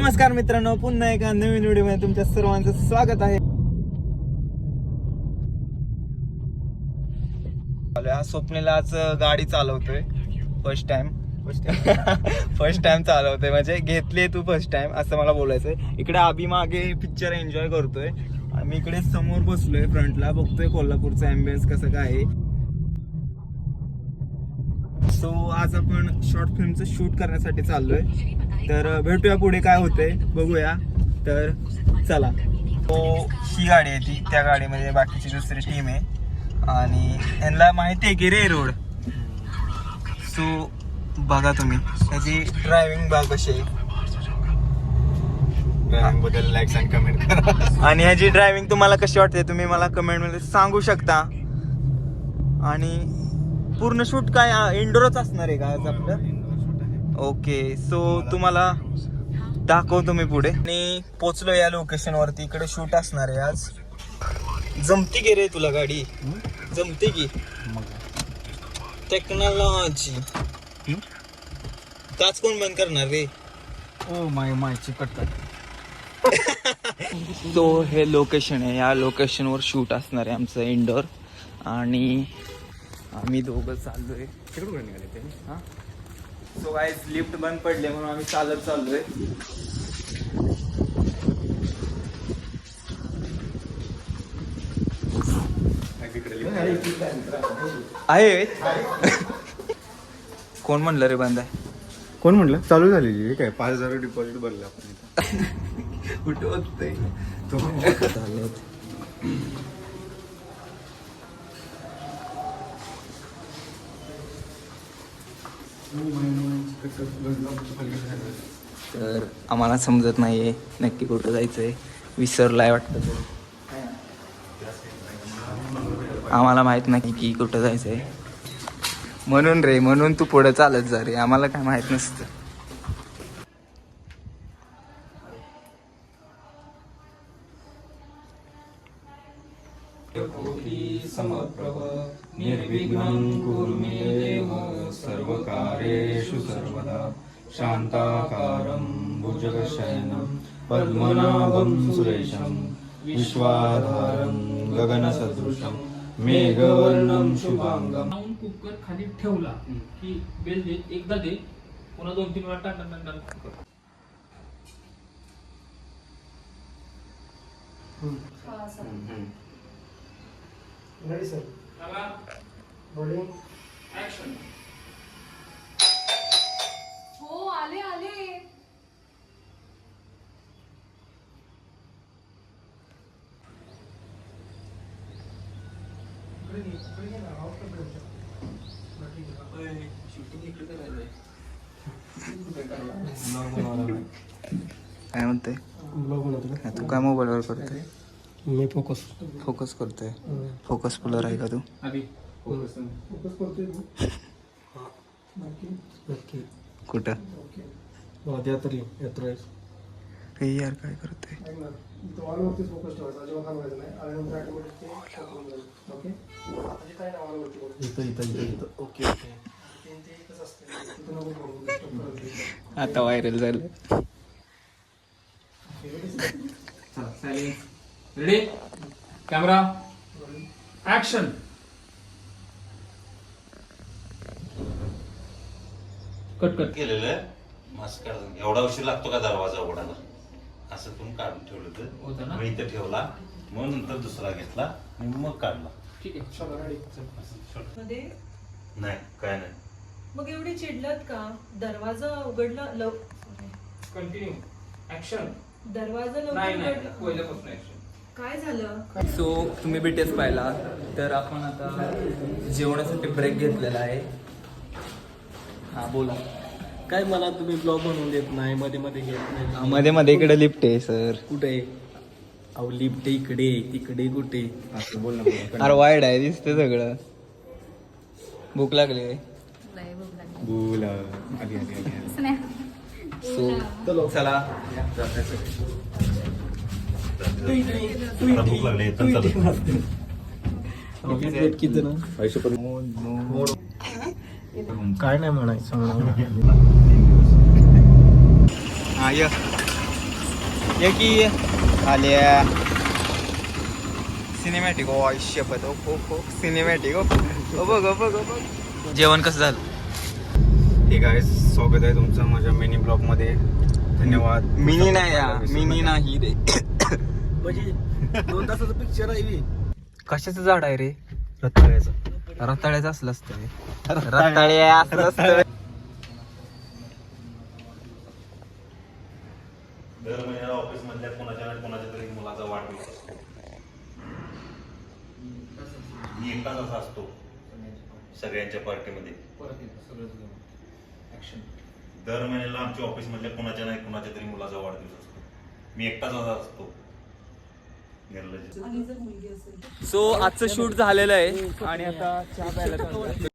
नमस्कार मित्रांनो, पुन्हा एका नवीन व्हिडिओमध्ये तुमच्या सर्वांचं स्वागत आहे. स्वप्नीला आज गाडी चालवतोय फर्स्ट टाइम चालवतोय, म्हणजे घेतली तू फर्स्ट टाइम असं मला बोलायचंय. इकडे आबी मागे पिक्चर एन्जॉय करतोय, आम्ही इकडे समोर बसलोय फ्रंटला, बघतोय कोल्हापूरचा अँबियन्स कसं काय आहे. सो आज आपण शॉर्ट फिल्मचं शूट करण्यासाठी चाललोय, तर भेटूया पुढे काय होतंय बघूया. तर चला. तो ही गाडी आहे, ती त्या गाडीमध्ये बाकीची दुसरी टीम आहे आणि यांना माहिती आहे की रे रोड. सो बघा तुम्ही त्याची ड्रायव्हिंग बघा कशी आहे. ड्रायव्हिंग बद्दल लाईक्स आणि कमेंट करा. आणि ह्याची ड्रायव्हिंग तुम्हाला कशी वाटते तुम्ही मला कमेंट मध्ये सांगू शकता. आणि पूर्ण शूट काय इंडोरच असणार आहे का आज आपलं? ओके, सो तुम्हाला दाखवतो मी पुढे. आणि पोचलो या लोकेशन वरती, इकडे शूट असणार आहे आज. जमती की रे तुला गाडी? जमते की? टेक्नॉलॉजी काच कोण बंद करणार रे? ओ माय चिकटतात. तो हे लोकेशन आहे, या लोकेशनवर शूट असणार आहे आमचं इंडोर. आणि आम्ही दोघं चाललोय. तिकडून निघाले ते. हा, सो गाईज लिफ्ट बंद पडले म्हणून आम्ही चालत चाललोय. आहे कोण म्हणलं रे बंद आहे? कोण म्हटलं चालू झालेली काय? 5,000 डिपॉझिट भरलं आपण. कुठं बघतोय तर आम्हाला समजत नाहीये नक्की कुठं जायचंय. विसरलाय वाटतं तो. आम्हाला माहित नाही की कुठं जायचंय, म्हणून तू पुढे चालत जा रे, आम्हाला काय माहित नसतं. समप्रभ निर्विघ्नं कुरु मे देव सर्वकार्येषु सर्वदा शान्ताकारं भुजगशयनं पद्मनाभं सुरेशं विश्वाधारं गगनसदृशं मेघवर्णं शुभांगं. कुकर खाली ठेवला की बेल दे, एकदा दे, पुन्हा 2-3 वेळा टाक. Ready sir. Rolling action. हो आले आले. काय म्हणते तू? काय मोबाईलवर करतोय? मी फोकस करतोय. फोकस पुलर आहे का तू? करतोय. नक्की कुठं तरी येतोय. रे यार काय करतोय? ऑनवरतीच फोकस ठेवायचा, अजिबात हलवायचं नाही. आल्यानंतर ऑटोमॅटिक ओके. आता काय ना ऑनवरती इथं ओके. आता व्हायरल झालं. Ready, camera, action. कट केलेलं मास्क काढून एवढा उशीर लागतो का दरवाजा उघडायला? असं करून काढून ठेवलं होतं तर ना? मग इथं ठेवला, मग नंतर दुसरा घेतला आणि मग काढला. ठीक आहे, चला रेडी. मध्ये नाही काय नाही. मग एवढे चिडलात का? दरवाजा उघडला कंटिन्यू ऍक्शन. दरवाजा लवकर नाही उघडला. पहिल्यापासून ऍक्शन. काय झालं? सो तुम्ही बीटीएस पाहिला, तर आपण आता जेवणासाठी ब्रेक घेतलेला आहे. हा बोला. काय मला तुम्ही ब्लॉग बनवून देत नाही, मध्ये घेत नाही. मध्ये इकडे लिफ्ट आहे सर. कुठे? अहो लिफ्ट इकडे, तिकडे कुठे? असं बोल ना. अरे वाईड आहे, दिसते सगळं. भूक लागली. बोल आली. सो चला. आता भूक लागली तर चला. काय नाही म्हणायचं. हा य ये की आल्या सिनेमॅटिक ओ आयुष्यपत ओ हो सिनेमॅटिक ओ बघ जेवण कसं झालं? ठीक आहे, स्वागत आहे तुमचं माझ्या मिनी ब्लॉग मध्ये. धन्यवाद. मिनी नाही रे. म्हणजे 2 तासाचं पिक्चर आहे. कशाचं झाड आहे रे? रताळ्याचं. रताळ्याचं असलं असतं. रताळ्या असलं असतं. दर महिन्याला ऑफिस मधल्या कोणाच्या ना कोणाच्या तरी मुलाचा वाढदिवस असतो. मी एकटाच असा असतो सगळ्यांच्या पार्टीमध्ये. दर महिन्याला आमच्या ऑफिस मधल्या कोणाच्या नाही कोणाच्या तरी मुलाचा वाढदिवस असतो. मी एकटाच असा असतो निर्लज्ज. सो आजचं शूट झालेलं आहे आणि आता चहा प्यायला चाललोय.